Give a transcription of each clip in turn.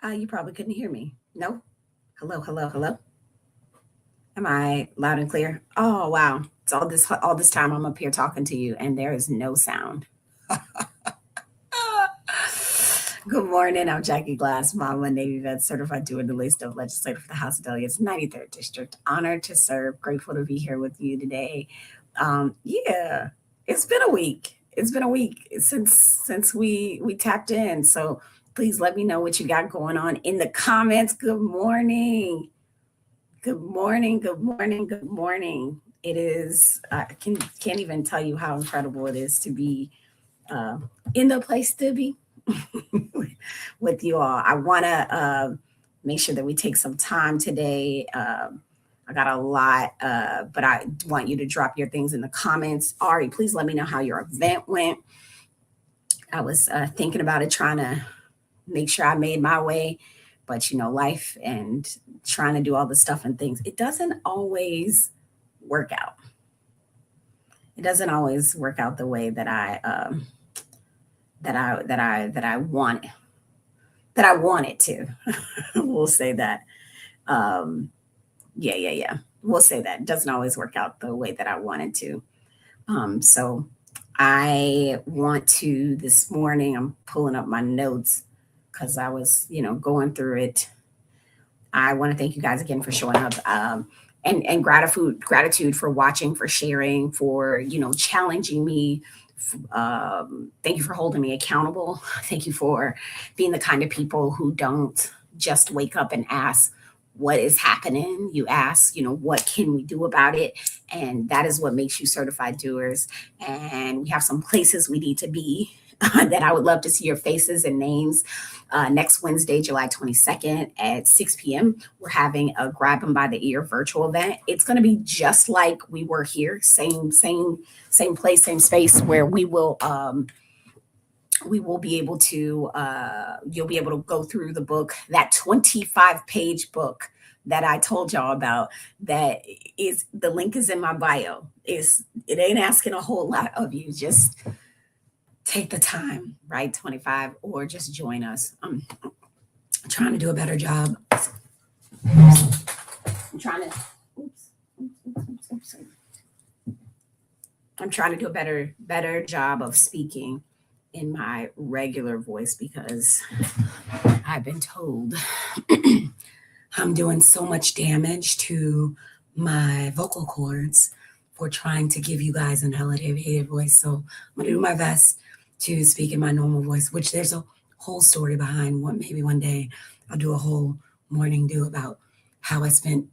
You probably couldn't hear me. No? Hello, hello, hello. Am I loud and clear? Oh wow. It's all this time I'm up here talking to you and there is no sound. Good morning. I'm Jackie Glass, Mama, Navy vet, certified doer, the list of legislator for the House of Delegates, 93rd District. Honored to serve. Grateful to be here with you today. Yeah, it's been a week. It's been a week since we tapped in. So please let me know what you got going on in the comments. Good morning. Good morning. Good morning. Good morning. It is. I can't even tell you how incredible it is to be uh, in the place to be with you all. I want to make sure that we take some time today. I got a lot, but I want you to drop your things in the comments. Ari, please let me know how your event went. I was thinking about it, trying to make sure I made my way, but life and trying to do all the stuff and things, it doesn't always work out. It doesn't always work out the way that I want it to. We'll say that. Um, yeah. We'll say that. It doesn't always work out the way that I want it to. So I want to this morning, I'm pulling up my notes because I was, going through it. I want to thank you guys again for showing up. And gratitude for watching, for sharing, for challenging me. Thank you for holding me accountable. Thank you for being the kind of people who don't just wake up and ask what is happening. You ask, what can we do about it? And that is what makes you certified doers. And we have some places we need to be that I would love to see your faces and names. Next Wednesday, July 22nd at 6 p.m., we're having a Grab 'em by the Ear virtual event. It's going to be just like we were here, same place, same space, where we will be able to you'll be able to go through the book, that 25-page book that I told y'all about. That is, the link is in my bio. It ain't asking a whole lot of you. Just take the time, right? 25, or just join us. I'm trying to do a better job. I'm trying to oops. I'm trying to do a better job of speaking in my regular voice because I've been told I'm doing so much damage to my vocal cords for trying to give you guys an elevated voice. So I'm going to do my best to speak in my normal voice, which there's a whole story behind. What maybe one day I'll do a whole morning do about how I spent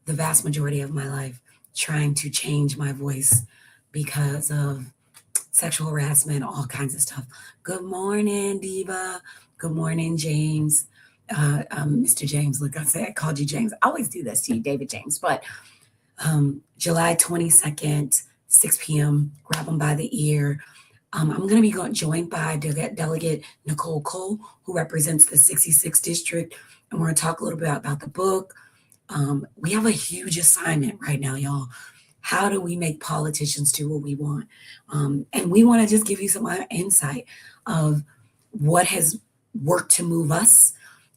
the vast majority of my life trying to change my voice because of sexual harassment, all kinds of stuff. Good morning, Diva. Good morning, James. Mr. James, look, I called you James. I always do this to you, David James. But July 22nd, 6 p.m., Grab 'em by the Ear. I'm going to be joined by Delegate Nicole Cole, who represents the 66th District, and we're going to talk a little bit about the book. We have a huge assignment right now, y'all. How do we make politicians do what we want? And we want to just give you some insight of what has worked to move us,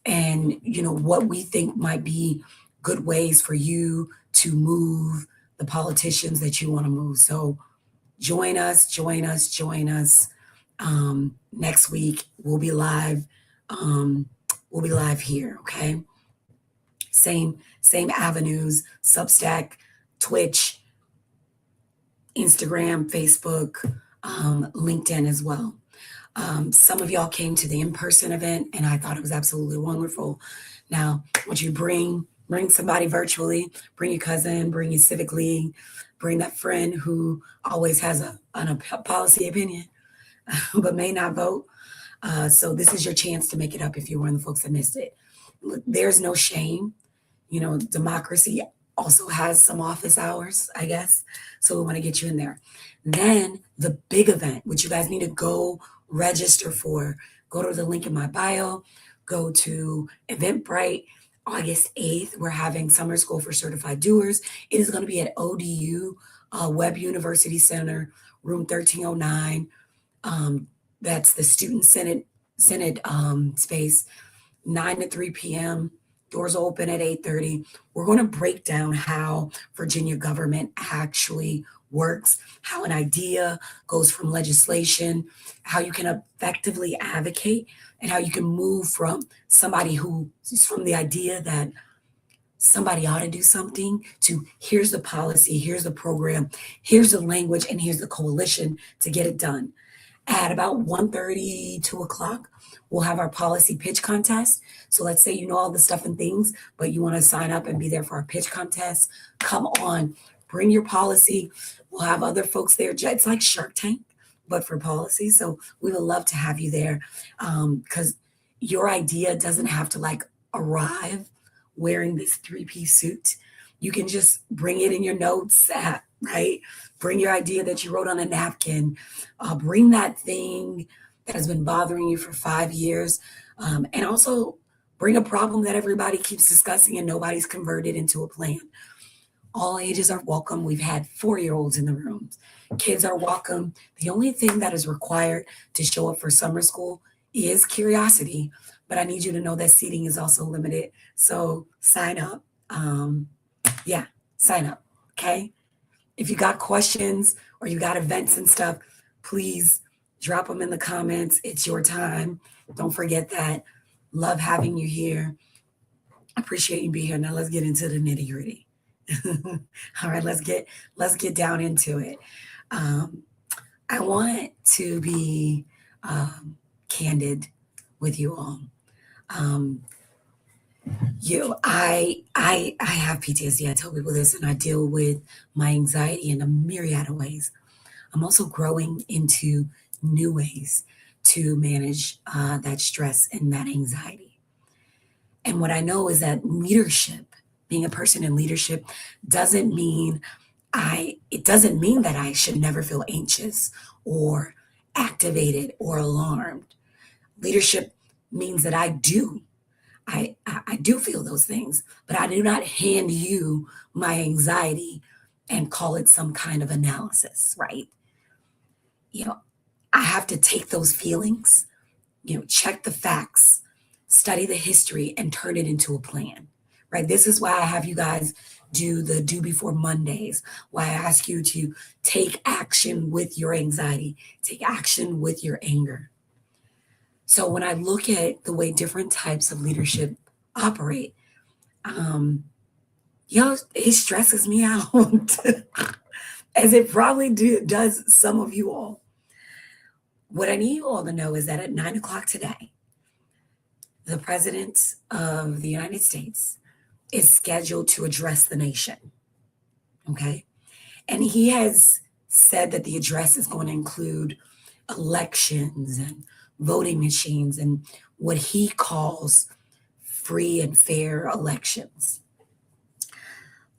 and what we think might be good ways for you to move the politicians that you want to move. So join us. Next week we'll be live. We'll be live here. Okay. Same avenues: Substack, Twitch, Instagram, Facebook, LinkedIn as well. Some of y'all came to the in-person event, and I thought it was absolutely wonderful. Now, would you bring somebody virtually? Bring your cousin, bring your civic league, bring that friend who always has a policy opinion, but may not vote. So this is your chance to make it up if you're one of the folks that missed it. Look, there's no shame. Democracy also has some office hours, I guess. So we want to get you in there. Then the big event, which you guys need to go register for. Go to the link in my bio. Go to Eventbrite. August 8th, we're having Summer School for Certified Doers. It is going to be at ODU, Webb University Center, room 1309. That's the Student Senate space. 9 to 3 p.m. Doors open at 8:30. We're going to break down how Virginia government actually works, how an idea goes from legislation, how you can effectively advocate, and how you can move from somebody who is from the idea that somebody ought to do something to here's the policy, here's the program, here's the language, and here's the coalition to get it done. At about 1:30, 2 o'clock, we'll have our policy pitch contest. So let's say you know all the stuff and things, but you want to sign up and be there for our pitch contest. Come on, bring your policy. We'll have other folks there. It's like Shark Tank, but for policy. So we would love to have you there because your idea doesn't have to like arrive wearing this three-piece suit. You can just bring it in your notes app, right? Bring your idea that you wrote on a napkin. Bring that thing that has been bothering you for 5 years. And also bring a problem that everybody keeps discussing and nobody's converted into a plan. All ages are welcome. We've had 4-year-olds in the rooms. Kids are welcome. The only thing that is required to show up for summer school is curiosity. But I need you to know that seating is also limited. So sign up. Yeah, sign up. Okay. If you got questions or you got events and stuff, please drop them in the comments. It's your time. Don't forget that. Love having you here. Appreciate you being here. Now let's get into the nitty gritty. All right, let's get down into it. I want to be candid with you all. I have PTSD. I tell people this, and I deal with my anxiety in a myriad of ways. I'm also growing into new ways to manage that stress and that anxiety. And what I know is that leadership, being a person in leadership, doesn't mean that I should never feel anxious or activated or alarmed. Leadership means that I do feel those things, but I do not hand you my anxiety and call it some kind of analysis, right? You know, I have to take those feelings, check the facts, study the history, and turn it into a plan, right? This is why I have you guys do the Do Before Mondays, why I ask you to take action with your anxiety, take action with your anger. So when I look at the way different types of leadership operate, it stresses me out, as it probably does some of you all. What I need you all to know is that at 9 o'clock today, the President of the United States is scheduled to address the nation, okay? And he has said that the address is going to include elections and voting machines and what he calls free and fair elections.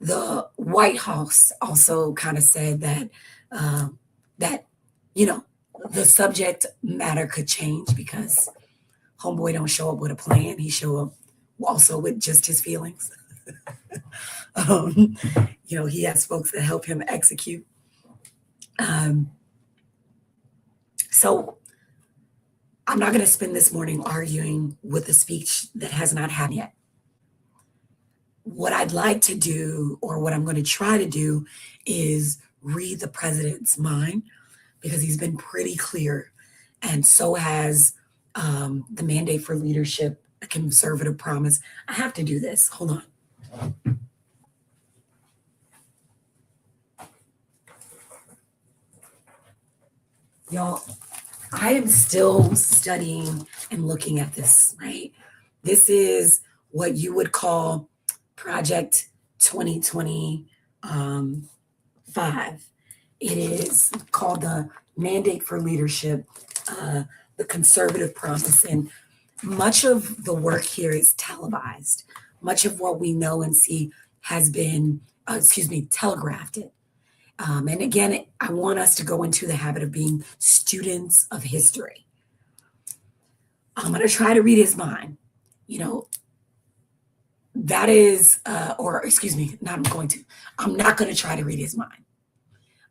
The White House also kind of said that the subject matter could change because homeboy don't show up with a plan. He show up also with just his feelings. He has folks that help him execute. So I'm not going to spend this morning arguing with a speech that has not happened yet. What I'd like to do, or what I'm going to try to do, is read the president's mind, because he's been pretty clear, and so has the mandate for leadership, a conservative promise. I have to do this. Hold on. Y'all, I am still studying and looking at this, right? This is what you would call Project 2025. It is called the Mandate for Leadership, the Conservative Promise. And much of the work here is televised. Much of what we know and see has been, telegraphed it. And again, I want us to go into the habit of being students of history. I'm going to try to read his mind. That is, not I'm going to. I'm not going to try to read his mind.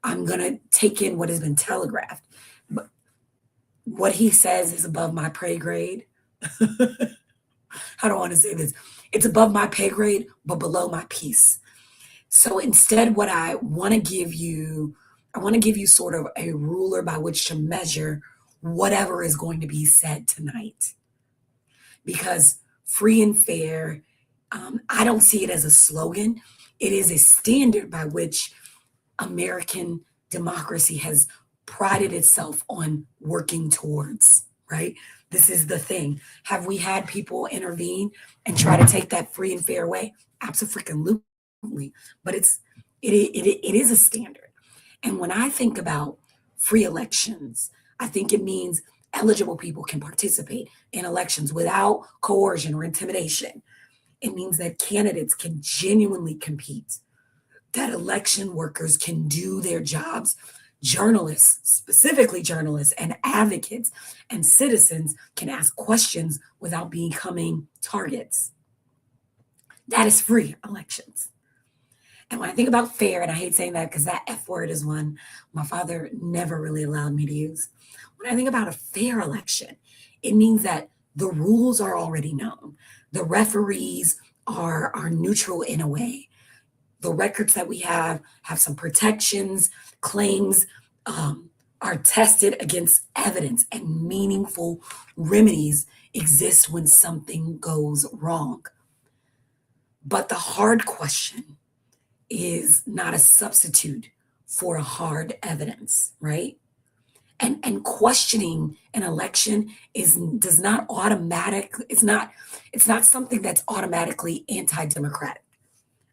I'm going to take in what has been telegraphed. But what he says is above my pay grade. I don't want to say this. It's above my pay grade, but below my peace. So instead, what I want to give you sort of a ruler by which to measure whatever is going to be said tonight. Because free and fair, I don't see it as a slogan. It is a standard by which American democracy has prided itself on working towards, right? This is the thing. Have we had people intervene and try to take that free and fair away? Absolutely. But it is a standard. And when I think about free elections, I think it means eligible people can participate in elections without coercion or intimidation. It means that candidates can genuinely compete, that election workers can do their jobs, journalists, specifically journalists and advocates and citizens can ask questions without becoming targets. That is free elections. And when I think about fair, and I hate saying that because that F word is one my father never really allowed me to use. When I think about a fair election, it means that the rules are already known. The referees are neutral in a way. The records that we have some protections, claims are tested against evidence, and meaningful remedies exist when something goes wrong. But the hard question is not a substitute for a hard evidence, right? And questioning an election is does not automatic it's not something that's automatically anti-democratic.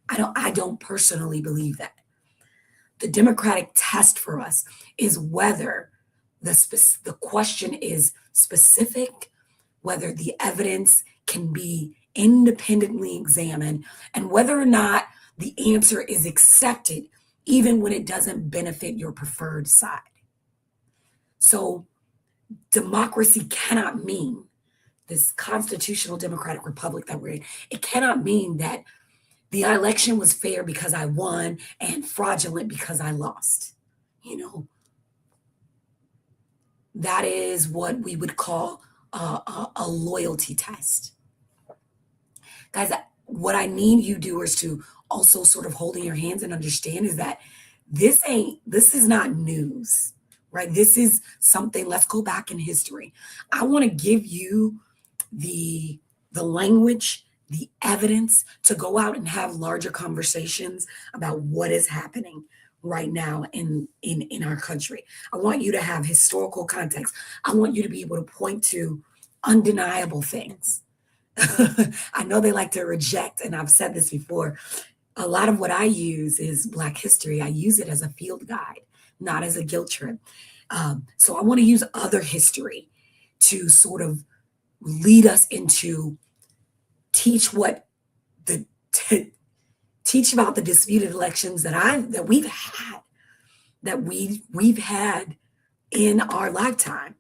I don't personally believe that. The democratic test for us is whether the question is specific, whether the evidence can be independently examined, and whether or not the answer is accepted even when it doesn't benefit your preferred side. So democracy cannot mean this constitutional democratic republic that we're in. It cannot mean that the election was fair because I won and fraudulent because I lost. You know, that is what we would call a loyalty test. Guys, what I need you doers to also sort of hold in your hands and understand is that this is not news, right? This is something, let's go back in history. I want to give you the language, the evidence to go out and have larger conversations about what is happening right now in our country. I want you to have historical context. I want you to be able to point to undeniable things. I know they like to reject, and I've said this before. A lot of what I use is Black history. I use it as a field guide, not as a guilt trip. So I want to use other history to sort of lead us into teach what the teach about the disputed elections that we've had in our lifetime.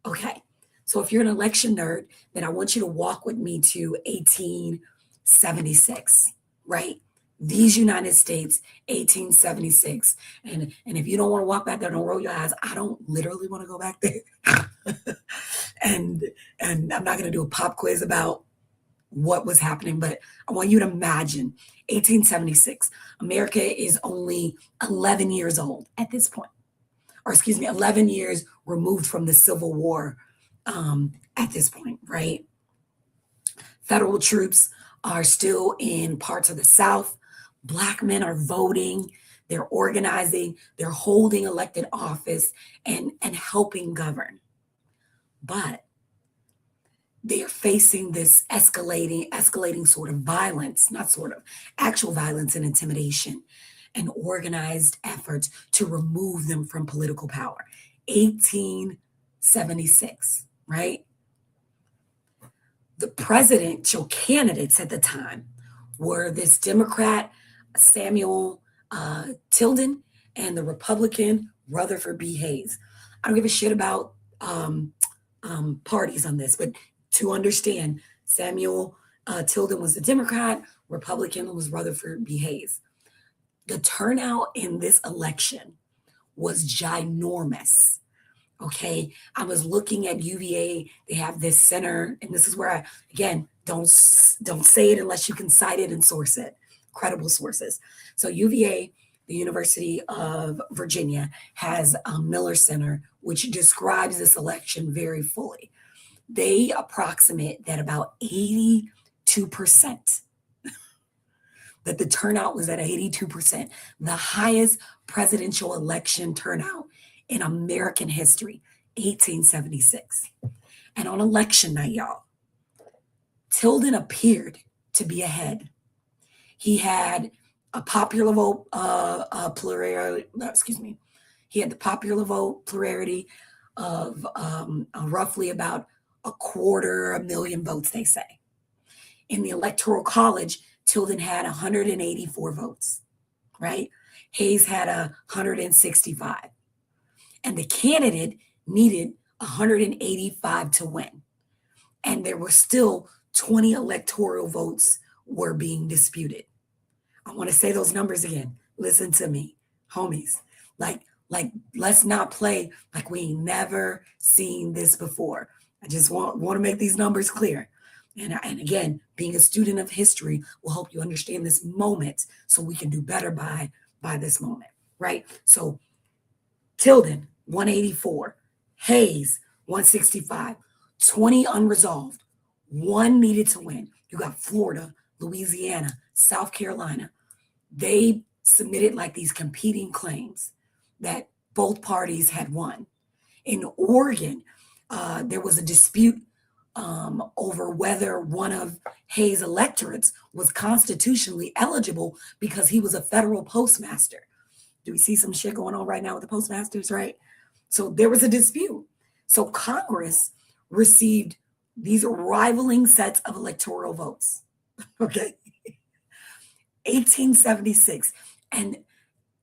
Okay. So if you're an election nerd, then I want you to walk with me to 1876, right? These United States, 1876. And if you don't want to walk back there, don't roll your eyes. I don't literally want to go back there. and I'm not going to do a pop quiz about what was happening, but I want you to imagine 1876. America is only 11 years old at this point, or excuse me, 11 years removed from the Civil War at this point, right? Federal troops are still in parts of the South. Black men are voting, they're organizing, they're holding elected office and helping govern. But they're facing this escalating sort of violence, not sort of, actual violence and intimidation and organized efforts to remove them from political power. 1876, right? The presidential candidates at the time were this Democrat, Samuel Tilden, and the Republican, Rutherford B. Hayes. I don't give a shit about parties on this, but to understand, Samuel Tilden was the Democrat, Republican was Rutherford B. Hayes. The turnout in this election was ginormous. Okay, I was looking at UVA. They have this center, and this is where I again don't say it unless you can cite it and source it, credible sources. So UVA, the University of Virginia, has a Miller Center, which describes this election very fully. They approximate that about 82%, that the turnout was at 82%, the highest presidential election turnout in American history, 1876. And on election night, y'all, Tilden appeared to be ahead. He had a popular vote plurality, excuse me, he had the popular vote plurality of roughly about 250,000 votes, they say. In the Electoral College, Tilden had 184 votes, right? Hayes had 165. And the candidate needed 185 to win. And there were still 20 electoral votes were being disputed. I want to say those numbers again. Listen to me, homies. Like, let's not play like we ain't never seen this before. I just want to make these numbers clear. And again, being a student of history will help you understand this moment so we can do better by this moment, right? So Tilden, 184, Hayes, 165, 20 unresolved, one needed to win. You got Florida, Louisiana, South Carolina. They submitted like these competing claims that both parties had won. In Oregon, there was a dispute over whether one of Hayes' electorates was constitutionally eligible because he was a federal postmaster. Do we see some shit going on right now with the postmasters, right? So there was a dispute. So Congress received these rivaling sets of electoral votes. Okay. 1876. And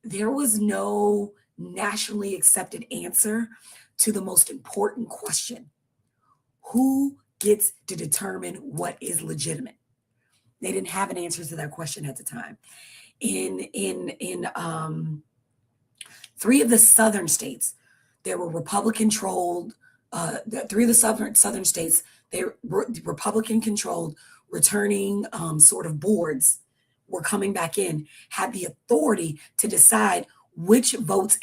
there was no nationally accepted answer to the most important question. Who gets to determine what is legitimate? They didn't have an answer to that question at the time. In three of the southern states, there were Republican-controlled. Three of the southern states, they were Republican-controlled, returning sort of boards were coming back in, had the authority to decide which votes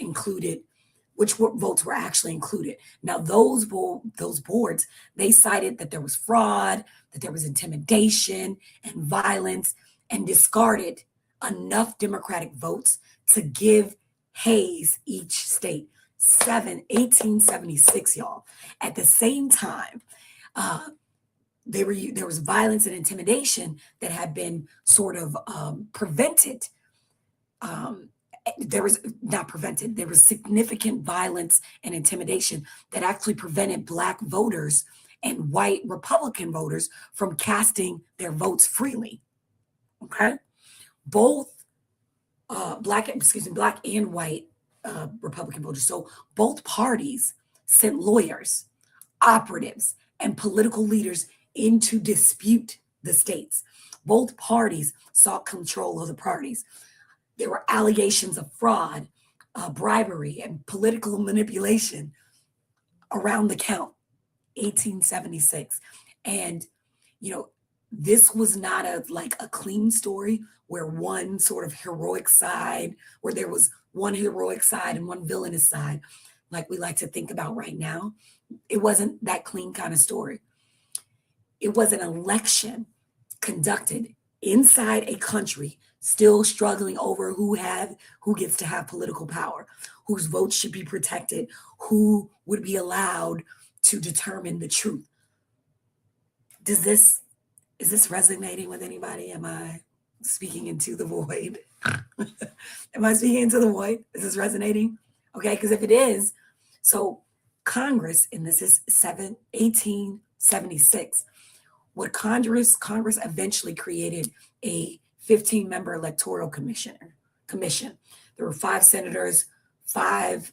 were actually included. Now, those boards, they cited that there was fraud, that there was intimidation and violence, and discarded enough Democratic votes to give Hayes each state 1876, y'all. At the same time, there was violence and intimidation that had been sort of prevented. There was significant violence and intimidation that actually prevented Black voters and white Republican voters from casting their votes freely. Okay, both Black and white Republican voters. So both parties sent lawyers, operatives, and political leaders in to dispute the states. Both parties sought control of the parties. There were allegations of fraud, bribery, and political manipulation around the count. 1876. And, this was not a clean story where one sort of heroic side, where there was one heroic side and one villainous side, like we like to think about right now. It wasn't that clean kind of story. It was an election conducted inside a country still struggling over who gets to have political power, whose votes should be protected, who would be allowed to determine the truth. Is this resonating with anybody? Am I speaking into the void? Am I speaking into the void? Is this resonating? Okay, because if it is, so Congress, and this is 1876, what Congress eventually created a 15-member electoral commission. There were 5 senators, 5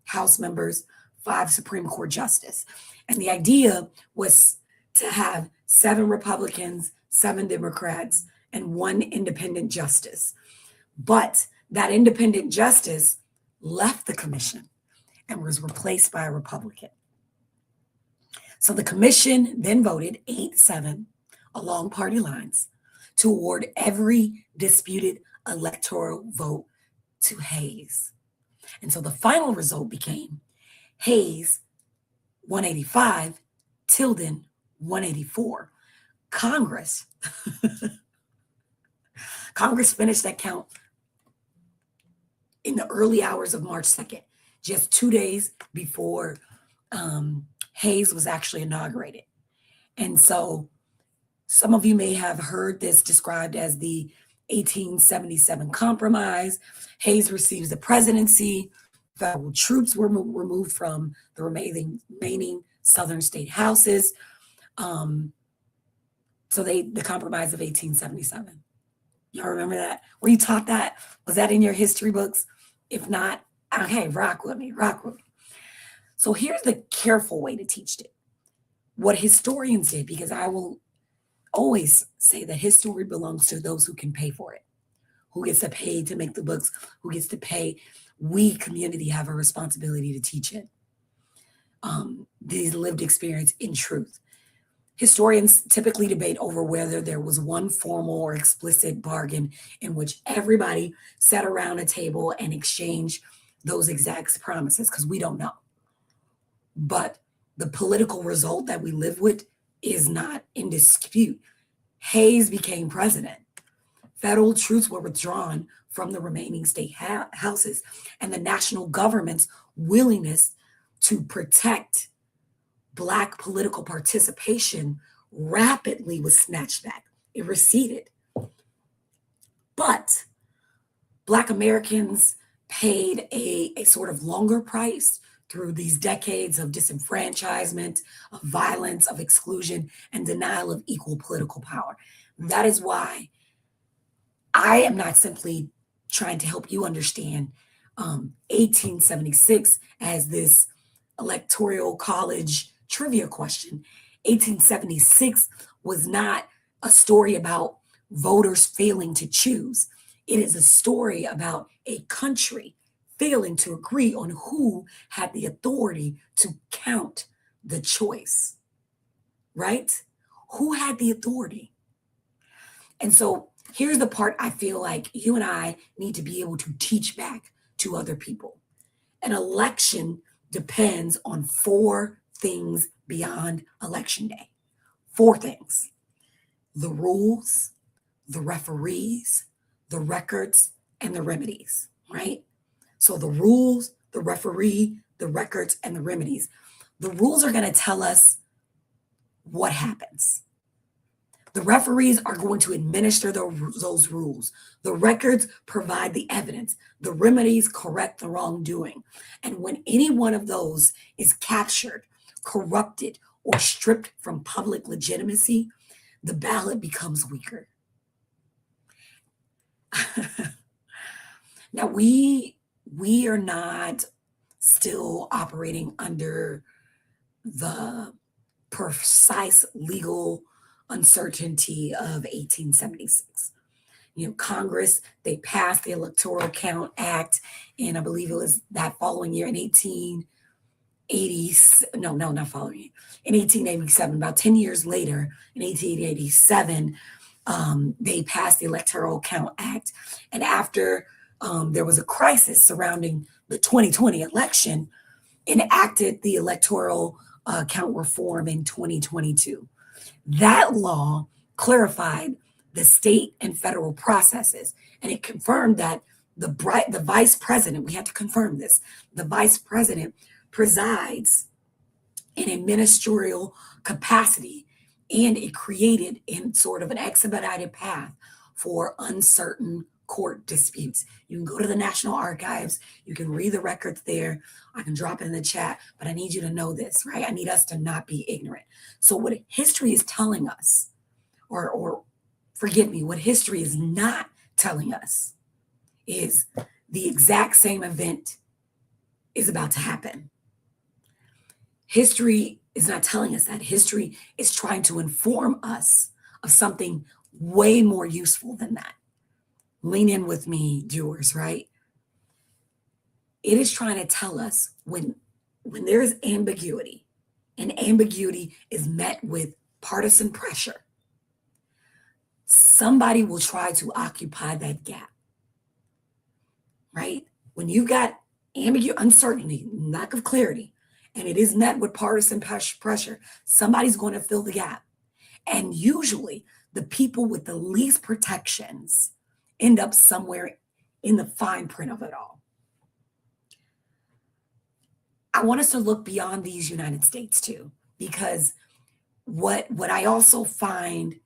House members, 5 Supreme Court justices. And the idea was to have 7 Republicans, 7 Democrats, and 1 independent justice. But that independent justice left the commission and was replaced by a Republican. So the commission then voted 8-7 along party lines to award every disputed electoral vote to Hayes. And so the final result became Hayes 185, Tilden 184. Congress finished that count in the early hours of March 2nd, just 2 days before Hayes was actually inaugurated. And so some of you may have heard this described as the 1877 Compromise. Hayes receives the presidency. Federal troops were removed from the remaining southern state houses. So the Compromise of 1877. Y'all remember that? Were you taught that? Was that in your history books? If not, okay, rock with me. So here's the careful way to teach it. What historians did, because I will always say that history belongs to those who can pay for it, who gets to pay to make the books, who gets to pay. We, community, have a responsibility to teach it. These lived experience in truth. Historians typically debate over whether there was one formal or explicit bargain in which everybody sat around a table and exchanged those exact promises, because we don't know. But the political result that we live with is not in dispute. Hayes became president. Federal troops were withdrawn from the remaining state houses, and the national government's willingness to protect Black political participation rapidly was snatched back. It receded. But Black Americans paid a sort of longer price through these decades of disenfranchisement, of violence, of exclusion, and denial of equal political power. That is why I am not simply trying to help you understand 1876 as this electoral college trivia question. 1876 was not a story about voters failing to choose. It is a story about a country failing to agree on who had the authority to count the choice, right? Who had the authority? And so here's the part I feel like you and I need to be able to teach back to other people. An election depends on 4 things beyond election day. 4 things: the rules, the referees, the records, and the remedies, right? So the rules, the referee, the records, and the remedies. The rules are going to tell us what happens. The referees are going to administer those rules. The records provide the evidence. The remedies correct the wrongdoing. And when any one of those is captured, corrupted, or stripped from public legitimacy, the ballot becomes weaker. Now, we are not still operating under the precise legal uncertainty of 1876. Congress, they passed the Electoral Count Act, and I believe it was that following year in 1880, not following year, in 1887, about 10 years later, in 1887, they passed the Electoral Count Act. And after there was a crisis surrounding the 2020 election, enacted the Electoral Count Reform in 2022. That law clarified the state and federal processes, and it confirmed that the vice president, we had to confirm this, the vice president presides in a ministerial capacity, and it created in sort of an expedited path for uncertain court disputes. You can go to the National Archives, you can read the records there. I can drop it in the chat, but I need you to know this, right? I need us to not be ignorant. So what history is telling us, or forgive me, what history is not telling us is the exact same event is about to happen. History is not telling us that. History is trying to inform us of something way more useful than that. Lean in with me, doers, right? It is trying to tell us when there is ambiguity, and ambiguity is met with partisan pressure, somebody will try to occupy that gap, right? When you've got uncertainty, lack of clarity, and it is met with partisan pressure, somebody's going to fill the gap. And usually the people with the least protections end up somewhere in the fine print of it all. I want us to look beyond these United States too, because what I also find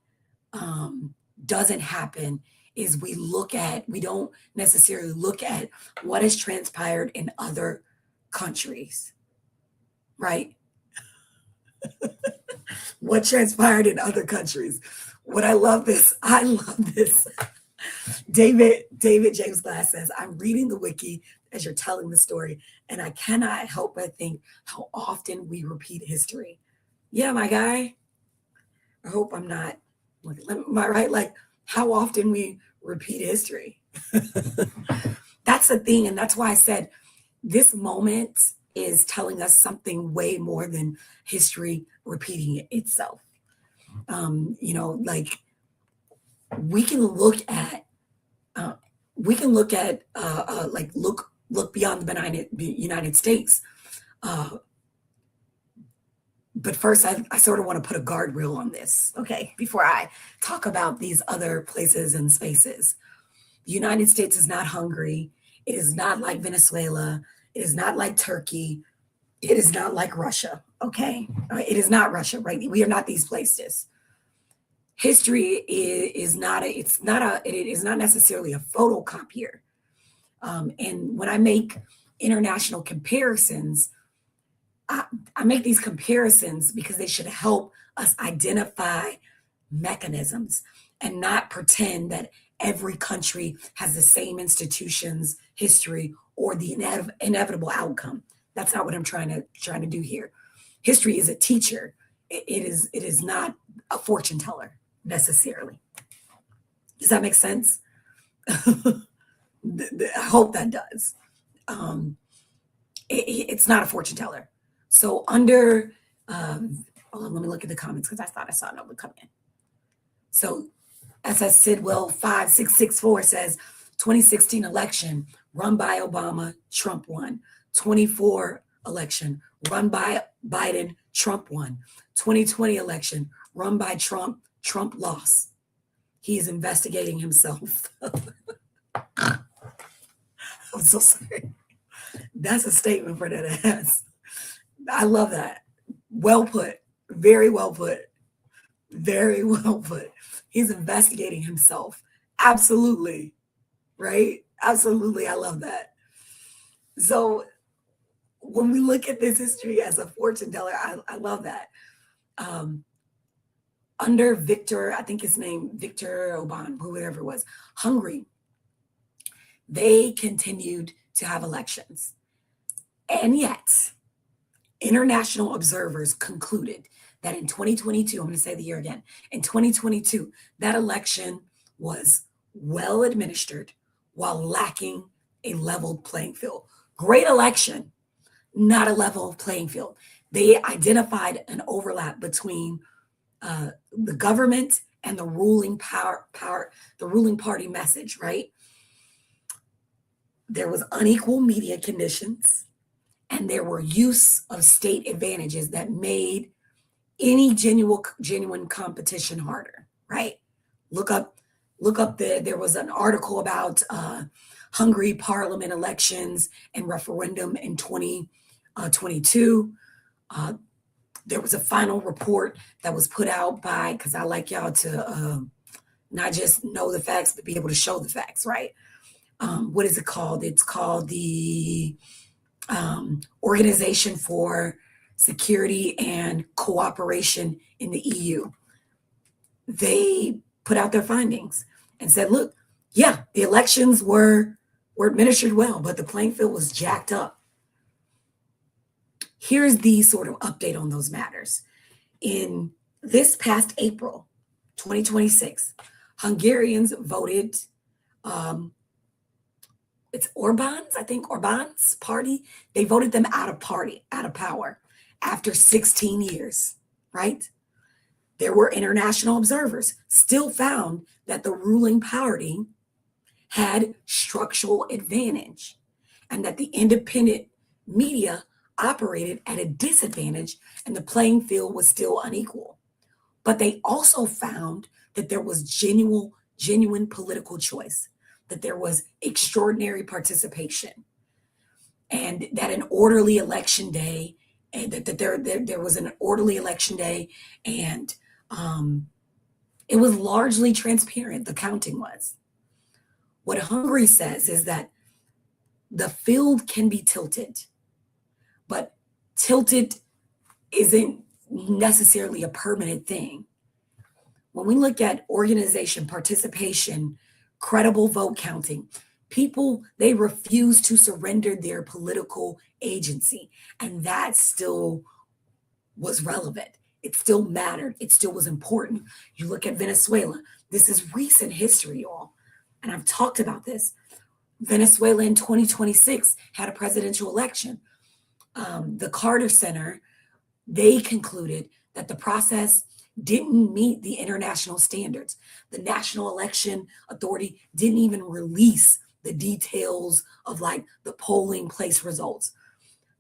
doesn't happen is we don't necessarily look at what has transpired in other countries, right? What transpired in other countries. I love this. David James Glass says, I'm reading the wiki as you're telling the story, and I cannot help but think how often we repeat history. Yeah, my guy. I hope I'm not, am I right? Like, how often we repeat history. That's the thing. And that's why I said this moment is telling us something way more than history repeating itself. Like we can look at look beyond the United States. But first, I sort of want to put a guardrail on this, okay, before I talk about these other places and spaces. The United States is not Hungary. It is not like Venezuela. It is not like Turkey. It is not like Russia, okay? It is not Russia, right? We are not these places. History it is not necessarily a photocopier. And when I make international comparisons, I make these comparisons because they should help us identify mechanisms and not pretend that every country has the same institutions, history, or the inevitable outcome. That's not what I'm trying to do here. History is a teacher. It is not a fortune teller necessarily. Does that make sense? I hope that does. It's not a fortune teller. So under, hold on, let me look at the comments because I thought I saw another come in. So SS Sidwell 5664 says 2016 election run by Obama, Trump won. 24 election run by Biden, Trump won. 2020 election run by Trump, Trump lost. He is investigating himself. I'm so sorry. That's a statement for that ass. I love that. Well put. Very well put. Very well put. He's investigating himself. Absolutely. Right? Absolutely. I love that. So when we look at this history as a fortune teller, I love that. Under Victor, I think his name, Victor Orban, whoever it was, Hungary, they continued to have elections. And yet, international observers concluded that in 2022, I'm going to say the year again, in 2022, that election was well administered while lacking a level playing field. Great election, not a level playing field. They identified an overlap between the government and the ruling the ruling party message, right? There was unequal media conditions, and there were use of state advantages that made any genuine competition harder, right? Look up there was an article about Hungary parliament elections and referendum in 2022. There was a final report that was put out by, because I like y'all to not just know the facts, but be able to show the facts, right? What is it called? It's called the Organization for Security and Cooperation in the EU. They put out their findings and said, look, yeah, the elections were administered well, but the playing field was jacked up. Here's the sort of update on those matters. In this past April, 2026, Hungarians voted it's Orban's, I think Orban's party, they voted them out of power after 16 years, right? There were international observers still found that the ruling party had structural advantage and that the independent media operated at a disadvantage and the playing field was still unequal. But they also found that there was genuine political choice, that there was extraordinary participation, and that an orderly election day, and there was an orderly election day, and it was largely transparent. The counting was. What Hungary says is that the field can be tilted, but tilted isn't necessarily a permanent thing. When we look at organization, participation, credible vote counting, people, they refuse to surrender their political agency. And that still was relevant. It still mattered. It still was important. You look at Venezuela. This is recent history, y'all. And I've talked about this. Venezuela in 2026 had a presidential election. The Carter Center, they concluded that the process didn't meet the international standards. The National Election Authority didn't even release the details of like the polling place results.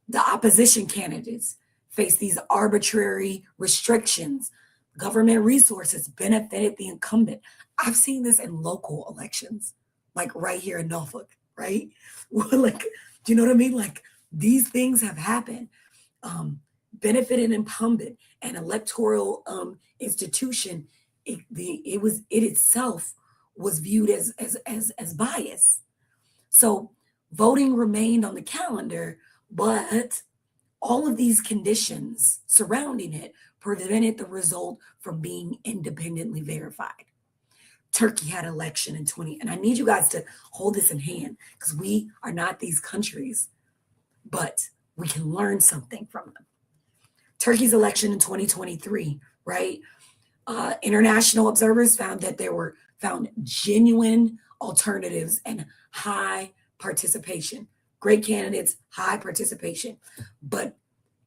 The opposition candidates face these arbitrary restrictions. Government resources benefited the incumbent. I've seen this in local elections, like right here in Norfolk, right? Like, do you know what I mean? Like these things have happened. Benefit an incumbent, an electoral institution. It itself was viewed as bias. So voting remained on the calendar, but all of these conditions surrounding it prevented the result from being independently verified. Turkey had an election in 20, and I need you guys to hold this in hand because we are not these countries, but we can learn something from them. Turkey's election in 2023, right? International observers found that there were found genuine alternatives and high participation. Great candidates, high participation, but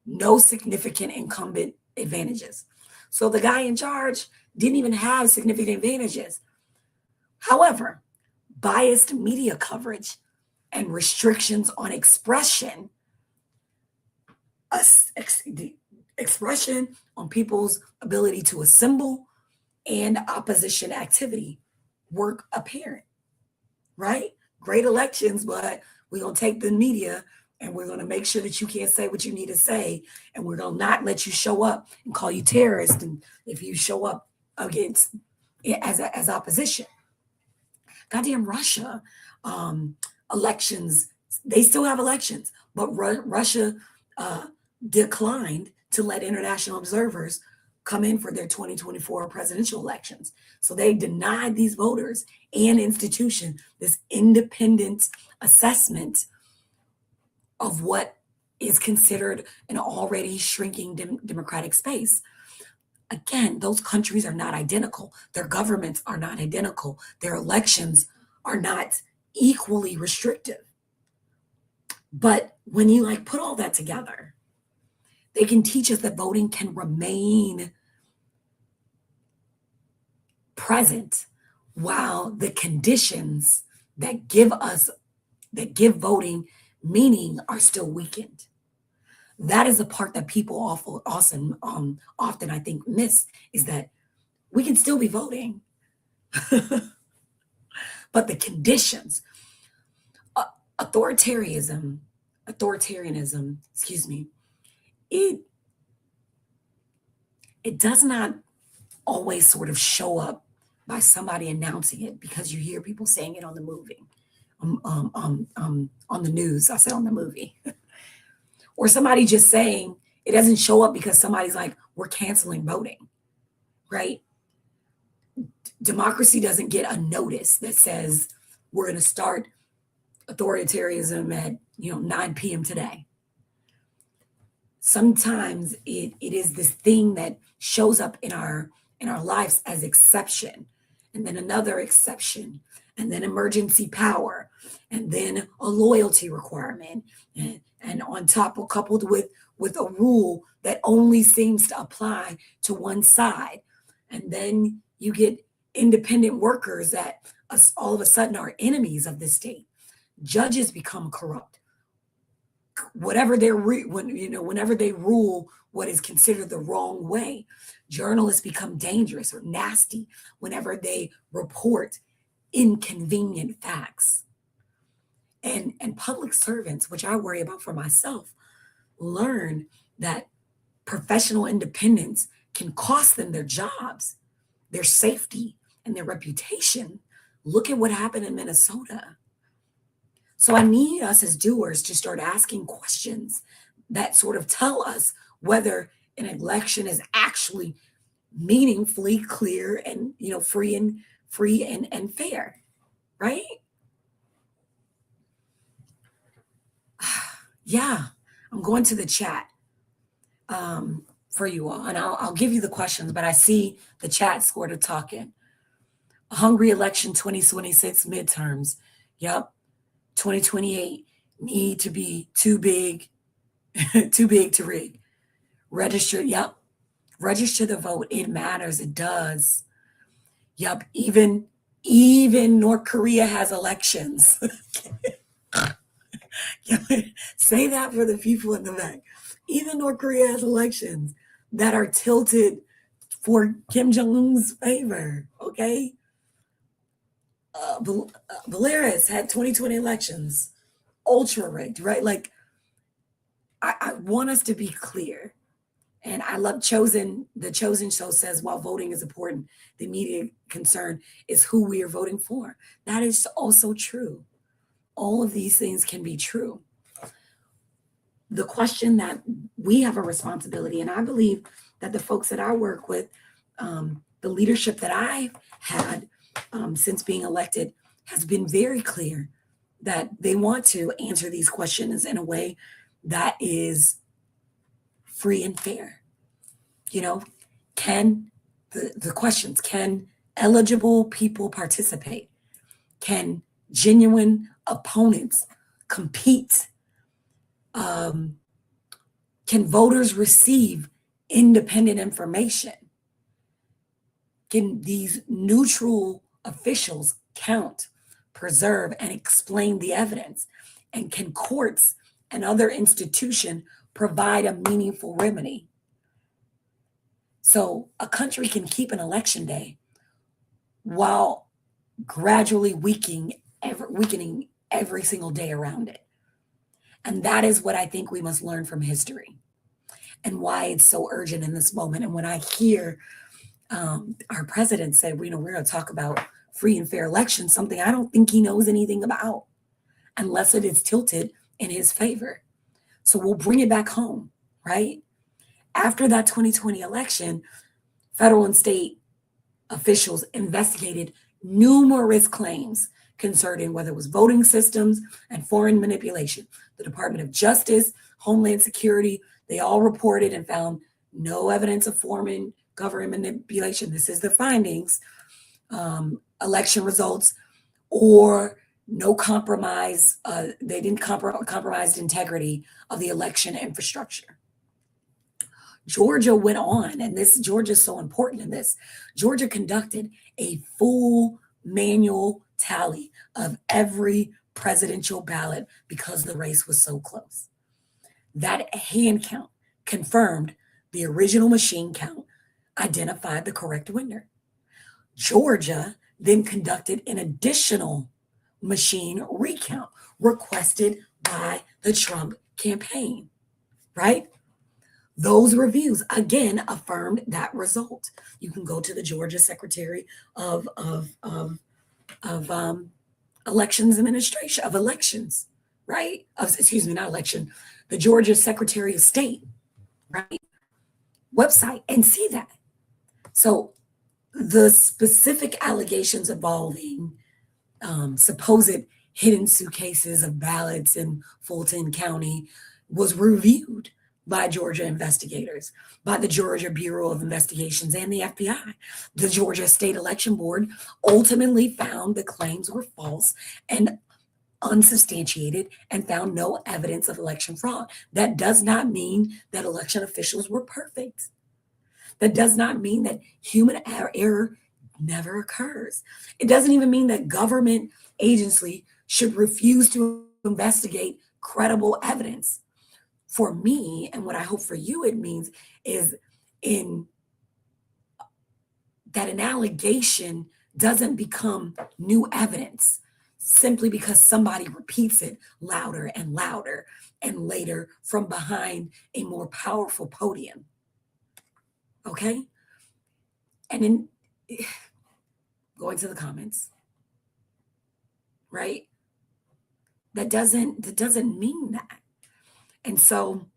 no significant incumbent advantages. So the guy in charge didn't even have significant advantages. However, biased media coverage and restrictions on expression, expression on people's ability to assemble and opposition activity were apparent, right? Great elections, but we're going to take the media and we're going to make sure that you can't say what you need to say. And we're going to not let you show up and call you terrorist. And if you show up against as opposition, goddamn Russia, elections, they still have elections, but Russia declined to let international observers come in for their 2024 presidential elections. So they denied these voters and institution this independent assessment of what is considered an already shrinking democratic space. Again, those countries are not identical. Their governments are not identical. Their elections are not equally restrictive. But when you like put all that together, they can teach us that voting can remain present while the conditions that give voting meaning are still weakened. That is the part that people often I think miss, is that we can still be voting, but the conditions, authoritarianism, excuse me, it does not always sort of show up by somebody announcing it because you hear people saying it on the movie, on the news. I said on the movie. Or somebody just saying, it doesn't show up because somebody's like, we're canceling voting, right? Democracy doesn't get a notice that says we're going to start authoritarianism at 9 p.m. today. Sometimes it is this thing that shows up in our lives as exception, and then another exception, and then emergency power, and then a loyalty requirement, and on top of coupled with a rule that only seems to apply to one side. And then you get independent workers that all of a sudden are enemies of the state. Judges become corrupt. Whatever whenever they rule what is considered the wrong way, journalists become dangerous or nasty whenever they report inconvenient facts. And public servants, which I worry about for myself, learn that professional independence can cost them their jobs, their safety, and their reputation. Look at what happened in Minnesota. So I need us as doers to start asking questions that sort of tell us whether an election is actually meaningfully clear and free and fair, right? Yeah, I'm going to the chat for you all, and I'll give you the questions, but I see the chat sort of talking. A hungry election 2026 midterms. Yep. 2028 need to be too big, too big to rig. Register. Yep. Register the vote. It matters. It does. Yep. Even North Korea has elections. Say that for the people in the back. Even North Korea has elections that are tilted for Kim Jong-un's favor. Okay. Belarus had 2020 elections, ultra rigged, right? Like, I want us to be clear. And I love Chosen. The Chosen show says, while voting is important, the immediate concern is who we are voting for. That is also true. All of these things can be true. The question that we have a responsibility, and I believe that the folks that I work with, the leadership that I've had since being elected, has been very clear that they want to answer these questions in a way that is free and fair. Can the questions, can eligible people participate? Can genuine opponents compete? Can voters receive independent information? Can these neutral officials count, preserve, and explain the evidence? And can courts and other institutions provide a meaningful remedy? So a country can keep an election day while gradually weakening every single day around it. And that is what I think we must learn from history, and why it's so urgent in this moment. And when I hear our president say, we're going to talk about free and fair elections, something I don't think he knows anything about, unless it is tilted in his favor. So we'll bring it back home, right? After that 2020 election, federal and state officials investigated numerous claims concerning whether it was voting systems and foreign manipulation. The Department of Justice, Homeland Security, they all reported and found no evidence of foreign government manipulation. This is the findings. Election results, or no compromise. They didn't compromise the integrity of the election infrastructure. Georgia went on, and Georgia is so important in this. Georgia conducted a full manual tally of every presidential ballot because the race was so close. That hand count confirmed the original machine count identified the correct winner. Georgia then conducted an additional machine recount requested by the Trump campaign, right? Those reviews again affirmed that result. You can go to the Georgia Secretary of Elections Administration of Elections, right? Not election, the Georgia Secretary of State, right? Website, and see that. So the specific allegations involving supposed hidden suitcases of ballots in Fulton County was reviewed by Georgia investigators, by the Georgia Bureau of Investigations and the FBI. The Georgia State Election Board ultimately found the claims were false and unsubstantiated and found no evidence of election fraud. That does not mean that election officials were perfect. That does not mean that human error never occurs. It doesn't even mean that government agency should refuse to investigate credible evidence. For me, and what I hope for you, it means is in that an allegation doesn't become new evidence simply because somebody repeats it louder and louder and later from behind a more powerful podium. Okay? And then going to the comments, right? That doesn't mean that. And so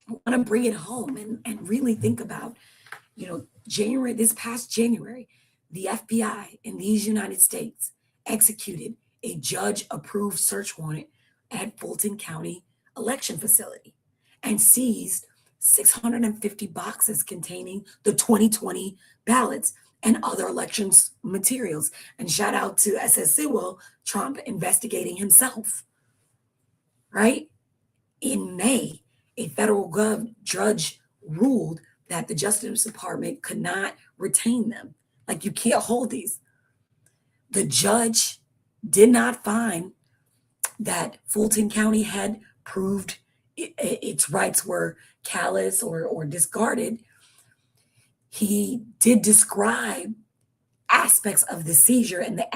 I want to bring it home and really think about, this past January, the FBI in these United States executed a judge approved search warrant at Fulton County election facility and seized 650 boxes containing the 2020 ballots and other elections materials. And shout out to SS Sewell, Trump investigating himself, right? In May, a federal judge ruled that the Justice Department could not retain them. Like, you can't hold these. The judge did not find that Fulton County had proved its rights were callous or discarded. He did describe aspects of the seizure and the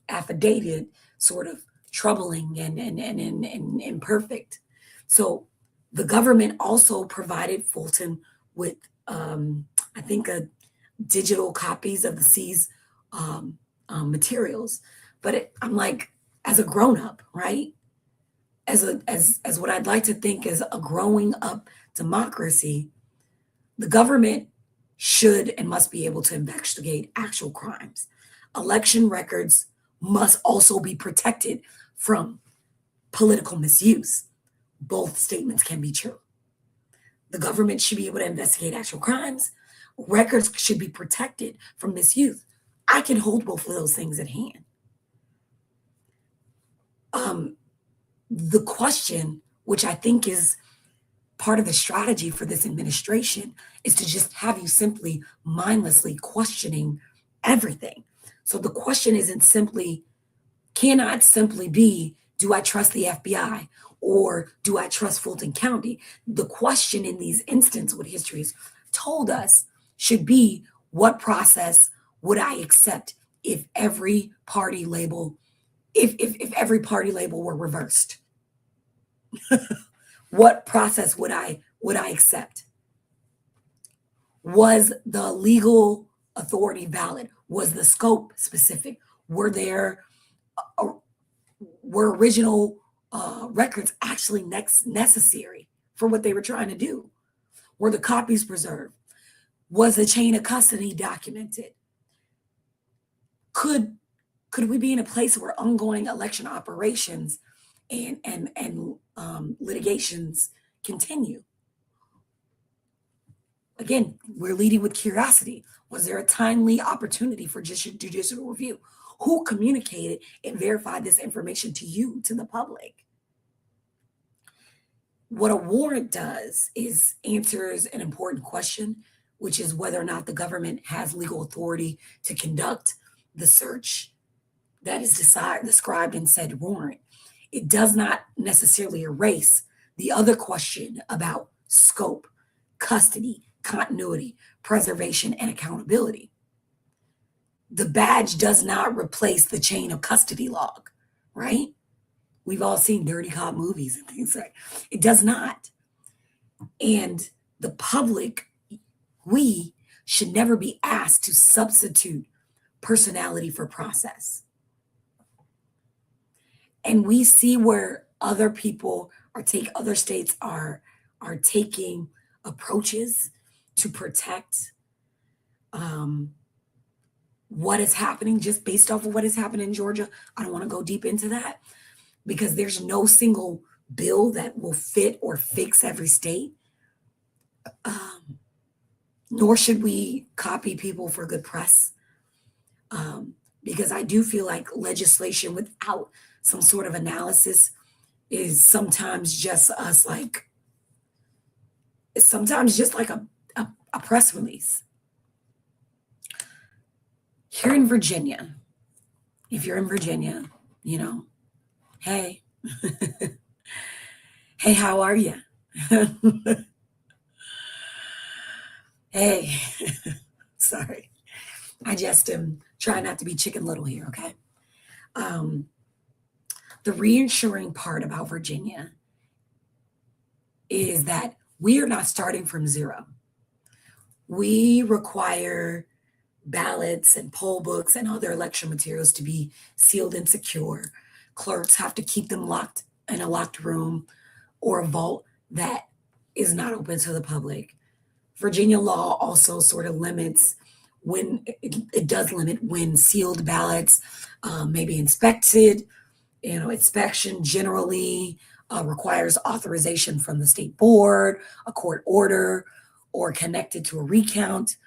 affidavit sort of troubling and imperfect. So the government also provided Fulton with, I think, digital copies of the seized materials. But I'm like, as a grown up, right? As what I'd like to think is a growing up democracy, the government should and must be able to investigate actual crimes. Election records must also be protected from political misuse. Both statements can be true. The government should be able to investigate actual crimes. Records should be protected from misuse. I can hold both of those things at hand. The question, which I think is part of the strategy for this administration, is to just have you simply mindlessly questioning everything. So the question cannot simply be, do I trust the FBI or do I trust Fulton County? The question in these instances, what history has told us, should be, what process would I accept if every party label, if every party label were reversed? What process would I accept? Was the legal authority valid? Was the scope specific? Were original records actually necessary for what they were trying to do? Were the copies preserved? Was the chain of custody documented? Could we be in a place where ongoing election operations and litigations continue? Again, we're leading with curiosity. Was there a timely opportunity for judicial review? Who communicated and verified this information to you, to the public? What a warrant does is answers an important question, which is whether or not the government has legal authority to conduct the search that is described in said warrant. It does not necessarily erase the other question about scope, custody, continuity, preservation, and accountability. The badge does not replace the chain of custody log, right? We've all seen dirty cop movies and things like that. It does not. And the public, we should never be asked to substitute personality for process. And we see where other people other states are taking approaches to protect what is happening just based off of what is happening in Georgia. I don't want to go deep into that because there's no single bill that will fit or fix every state. Um, Nor should we copy people for good press, because I do feel like legislation without some sort of analysis is sometimes just us like, it's sometimes just like a press release. Here in Virginia, if you're in Virginia, you know, hey, hey, how are you? Hey, sorry. I just am trying not to be Chicken Little here, okay? Um, the reassuring part about Virginia is that we are not starting from zero. We require ballots and poll books and other election materials to be sealed and secure. Clerks have to keep them locked in a locked room or a vault that is not open to the public. Virginia law also sort of limits when it does limit when sealed ballots may be inspected. You know, inspection generally requires authorization from the state board, a court order, or connected to a recount,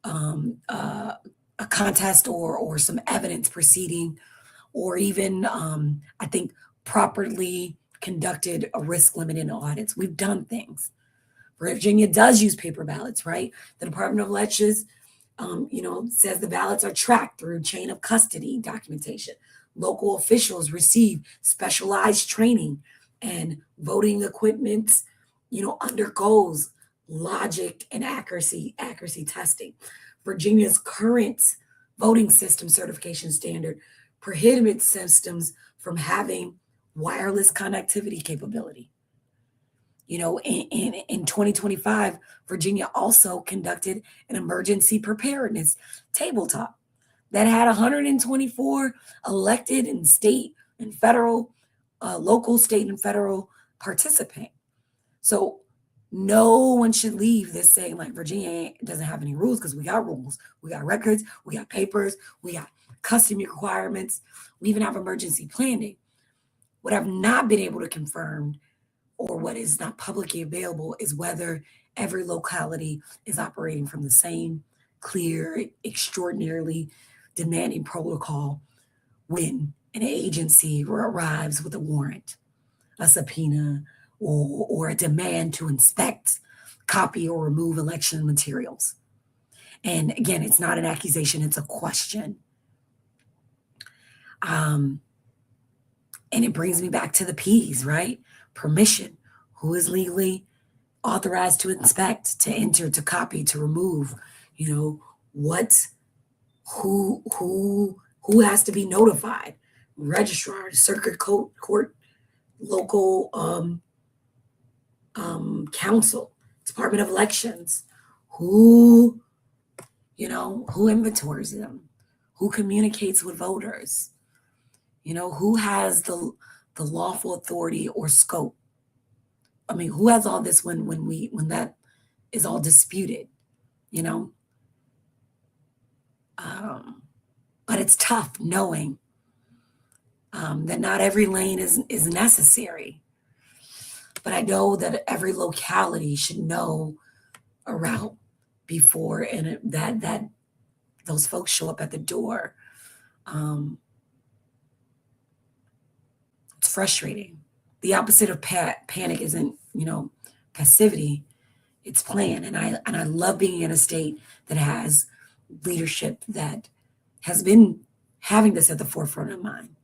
a contest, or some evidence proceeding, or even I think properly conducted a risk limited audits. We've done things. Virginia does use paper ballots, right? The Department of Elections, says the ballots are tracked through chain of custody documentation. Local officials receive specialized training, and voting equipment, undergoes logic and accuracy testing. Virginia's current voting system certification standard prohibits systems from having wireless connectivity capability. In 2025, Virginia also conducted an emergency preparedness tabletop that had 124 elected and state and federal, local, state, and federal participant. So no one should leave this saying like Virginia doesn't have any rules, because we got rules, we got records, we got papers, we got custody requirements, we even have emergency planning. What I've not been able to confirm, or what is not publicly available, is whether every locality is operating from the same clear, extraordinarily demanding protocol when an agency arrives with a warrant, a subpoena, or a demand to inspect, copy, or remove election materials. And again, it's not an accusation, it's a question. And it brings me back to the P's, right? Permission. Who is legally authorized to inspect, to enter, to copy, to remove? What, who has to be notified? Registrar, circuit court, local council, Department of Elections. Who inventories them? Who communicates with voters? Who has the lawful authority or scope? I mean, who has all this when that is all disputed? But it's tough knowing that not every lane is necessary. But I know that every locality should know a route before, and that those folks show up at the door. It's frustrating. The opposite of panic isn't, passivity. It's plan. And I love being in a state that has leadership that has been having this at the forefront of mind.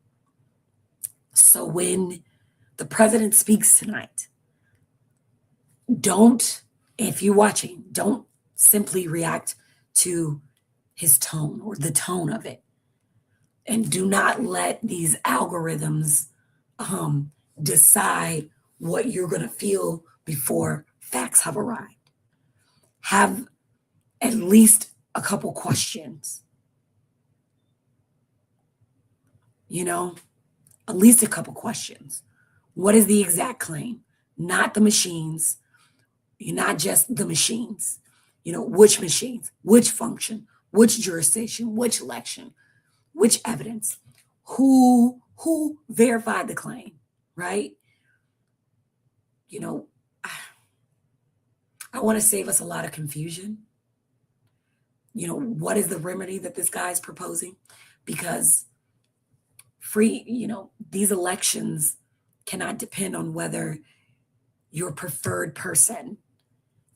So when the president speaks tonight, if you're watching, don't simply react to his tone or the tone of it. And do not let these algorithms decide what you're going to feel before facts have arrived. Have at least a couple questions. At least a couple questions. What is the exact claim? Not the machines. Not just the machines. Which machines, which function, which jurisdiction, which election, which evidence, who verified the claim, right? You know, I want to save us a lot of confusion. What is the remedy that this guy is proposing? Because these elections cannot depend on whether your preferred person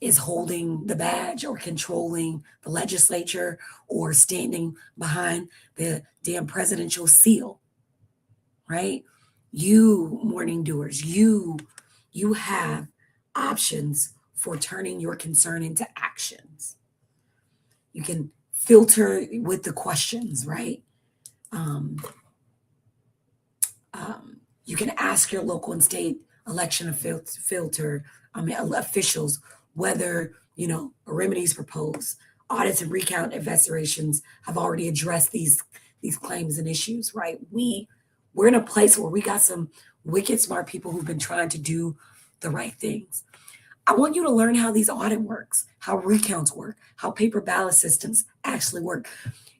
is holding the badge or controlling the legislature or standing behind the damn presidential seal, right? You, morning doers, you have options for turning your concern into actions. You can filter with the questions, right? Um, you can ask your local and state election officials whether remedies proposed. Audits and recount investigations have already addressed these claims and issues, right? We're in a place where we got some wicked smart people who've been trying to do the right things. I want you to learn how these audit works, how recounts work, how paper ballot systems actually work.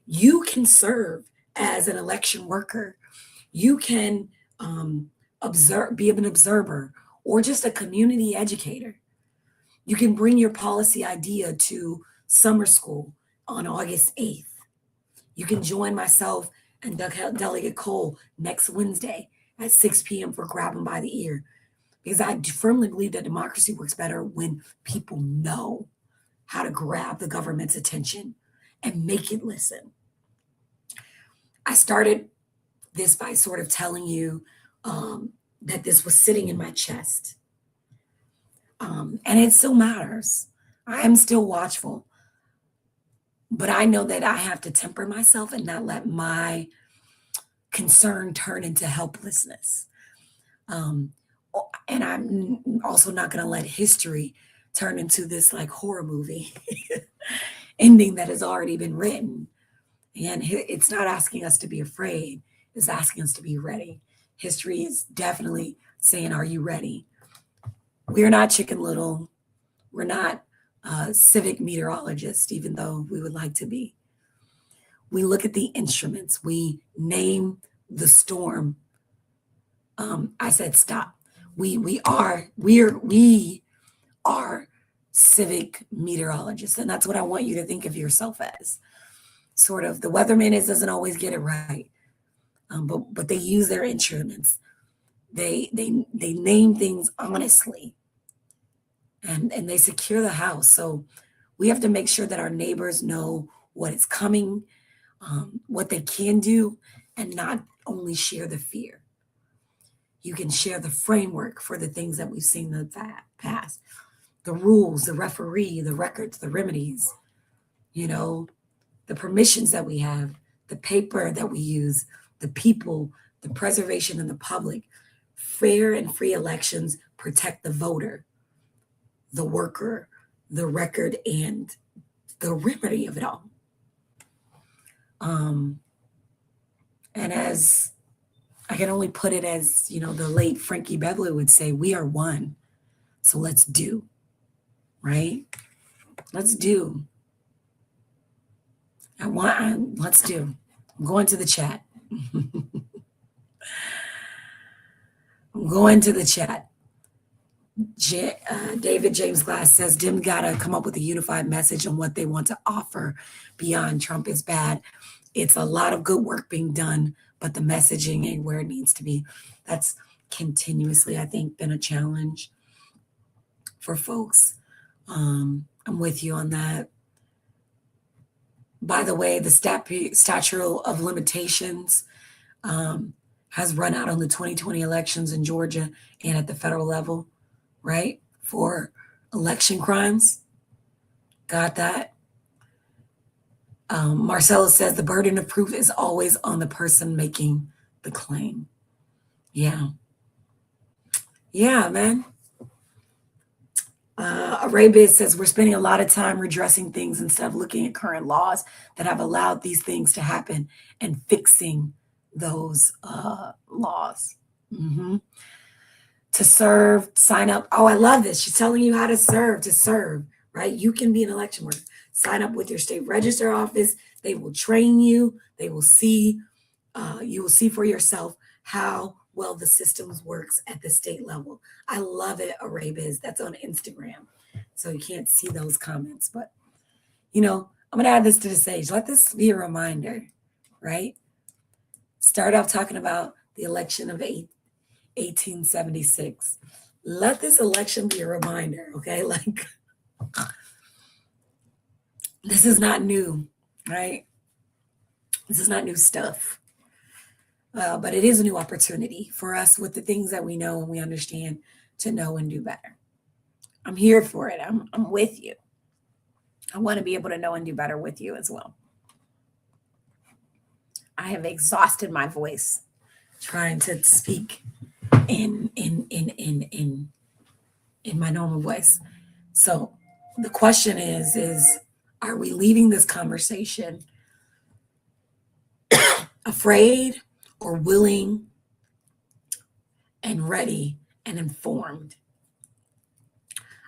You can serve as an election worker. You can be an observer or just a community educator. You can bring your policy idea to summer school on August 8th. You can join myself and Delegate Cole next Wednesday at 6 p.m. for Grab 'em by the Ear. Because I firmly believe that democracy works better when people know how to grab the government's attention and make it listen. I started this by sort of telling you that this was sitting in my chest. And it still matters. I am still watchful. But I know that I have to temper myself and not let my concern turn into helplessness. And I'm also not going to let history turn into this like horror movie ending that has already been written. And it's not asking us to be afraid, it's asking us to be ready. History is definitely saying, are you ready? We're not Chicken Little. We're not civic meteorologists, even though we would like to be. We look at the instruments. We name the storm. I said stop. We are civic meteorologists, and that's what I want you to think of yourself as. Sort of the weatherman doesn't always get it right, but they use their instruments. They name things honestly, and they secure the house. So we have to make sure that our neighbors know what is coming, what they can do, and not only share the fear. You can share the framework for the things that we've seen in the past, the rules, the referee, the records, the remedies, the permissions that we have, the paper that we use, the people, the preservation of the public. Fair and free elections protect the voter, the worker, the record, and the remedy of it all. And as I can only put it as, the late Frankie Beverly would say, we are one. So let's do, right? Let's do. Let's do. I'm going to the chat. I'm going to the chat. David James Glass says, Dim gotta come up with a unified message on what they want to offer beyond Trump is bad. It's a lot of good work being done, but the messaging ain't where it needs to be. That's continuously, I think, been a challenge for folks. I'm with you on that. By the way, the statute of limitations has run out on the 2020 elections in Georgia and at the federal level, right? For election crimes. Got that? Marcella says the burden of proof is always on the person making the claim. Yeah. Yeah, man. Arabia says we're spending a lot of time redressing things instead of looking at current laws that have allowed these things to happen and fixing those laws. Mm-hmm. To serve, sign up. Oh, I love this. She's telling you how to serve, right? You can be an election worker. Sign up with your state register office. They will train you. They will see, you will see for yourself how well the systems works at the state level. I love it, Arabiz. That's on Instagram. So you can't see those comments, but I'm gonna add this to the stage. Let this be a reminder, right? Start off talking about the election of 1876. Let this election be a reminder, okay? Like, this is not new, right? This is not new stuff. But it is a new opportunity for us with the things that we know and we understand to know and do better. I'm here for it. I'm with you. I want to be able to know and do better with you as well. I have exhausted my voice trying to speak in my normal voice. So the question is are we leaving this conversation afraid or willing and ready and informed?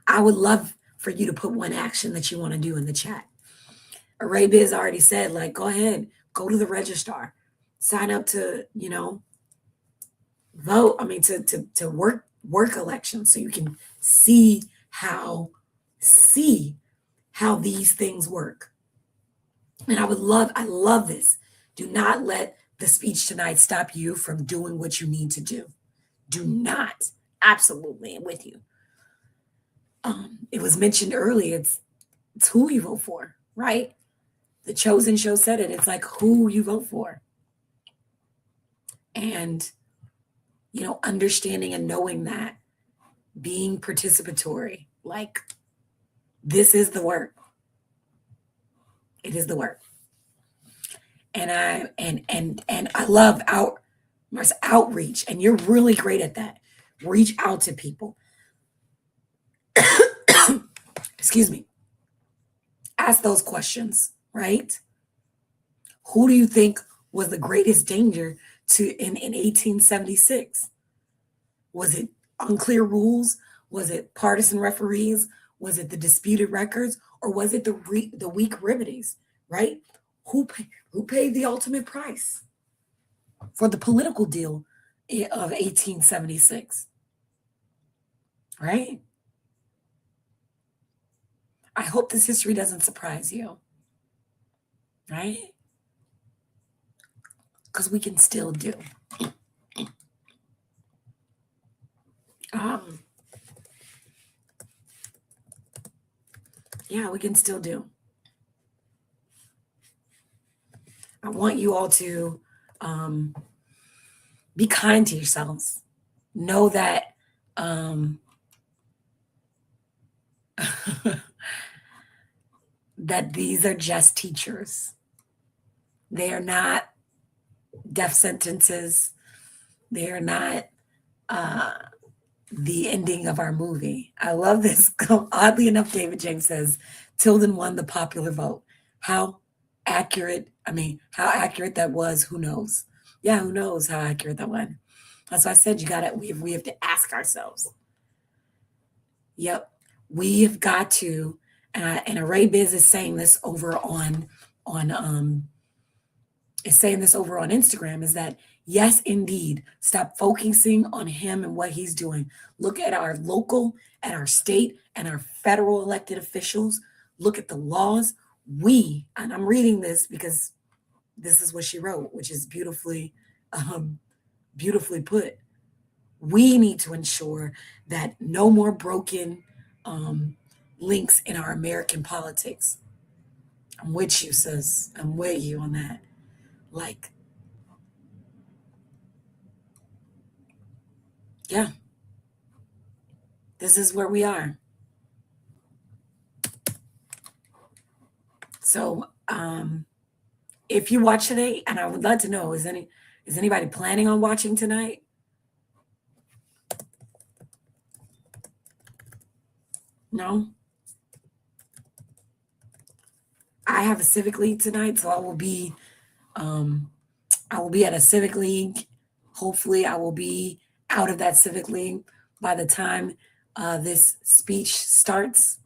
I would love for you to put one action that you want to do in the chat. Arabiz already said, like, go ahead, go to the registrar, sign up to, vote. I mean, to work elections so you can see how these things work. And I love this. Do not let the speech tonight stop you from doing what you need to do. Do not. Absolutely with you. It was mentioned earlier, it's who you vote for, right? The Chosen show said it. It's like who you vote for. And, understanding and knowing that, being participatory, like this is the work. It is the work. And I love outreach, and you're really great at that. Reach out to people. Excuse me. Ask those questions, right? Who do you think was the greatest danger in 1876? Was it unclear rules? Was it partisan referees? Was it the disputed records? Or was it the weak remedies, right? Who paid the ultimate price for the political deal of 1876, right? I hope this history doesn't surprise you, right? Because we can still do. Yeah, we can still do. I want you all to be kind to yourselves. Know that that these are just teachers. They are not death sentences. They are not the ending of our movie. I love this. Oddly enough, David James says, Tilden won the popular vote. How accurate that was, who knows? Yeah, who knows how accurate that was. That's why I said we have to ask ourselves. Yep, we have got to, and Arabiz is saying this over on Instagram, is that yes, indeed, stop focusing on him and what he's doing. Look at our local, at our state, and our federal elected officials. Look at the laws. And I'm reading this because this is what she wrote, which is beautifully put. We need to ensure that no more broken links in our American politics. I'm with you, sis. I'm with you on that. Like, yeah, this is where we are. So, if you watch today, and I would love to know, is anybody planning on watching tonight? No? I have a civic league tonight, so I will be at a civic league. Hopefully I will be out of that civic league by the time this speech starts.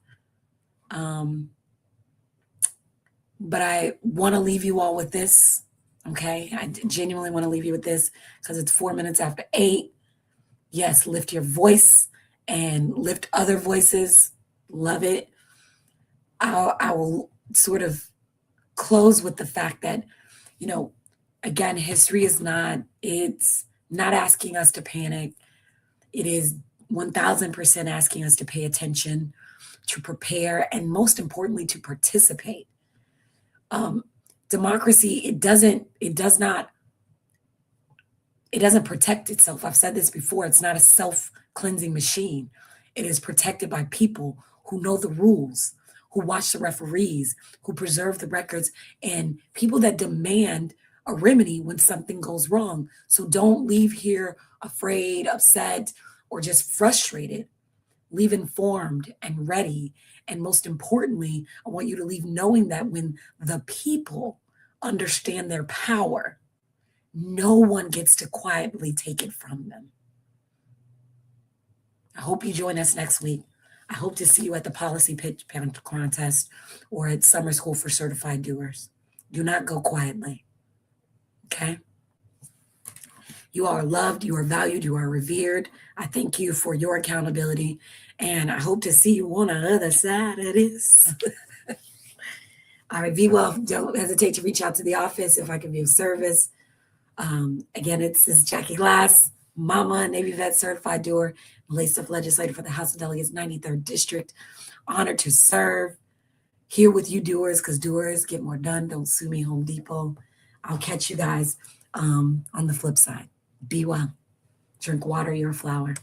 But I want to leave you all with this. Okay. I genuinely want to leave you with this because it's 4 minutes after 8. Yes, lift your voice and lift other voices. Love it. I will sort of close with the fact that, you know, again, history is not, it's not asking us to panic. It is 1000% asking us to pay attention, to prepare, and most importantly, to participate. Um, Democracy, it doesn't protect itself. I've said this before. It's not a self-cleansing machine. It is protected by people who know the rules, who watch the referees, who preserve the records, and people that demand a remedy when something goes wrong. So don't leave here afraid, upset, or just frustrated. Leave informed and ready. And most importantly, I want you to leave knowing that when the people understand their power, no one gets to quietly take it from them. I hope you join us next week. I hope to see you at the policy pitch contest or at summer school for certified doers. Do not go quietly. Okay? You are loved, you are valued, you are revered. I thank you for your accountability, and I hope to see you on the other side of this. All right, be well. Don't hesitate to reach out to the office if I can be of service. Again, this is Jackie Glass, Mama, Navy Vet Certified Doer, Laced Legislator for the House of Delegates, 93rd District. Honored to serve here with you doers, because doers get more done. Don't sue me, Home Depot. I'll catch you guys on the flip side. Be well. Drink water, you're a flower.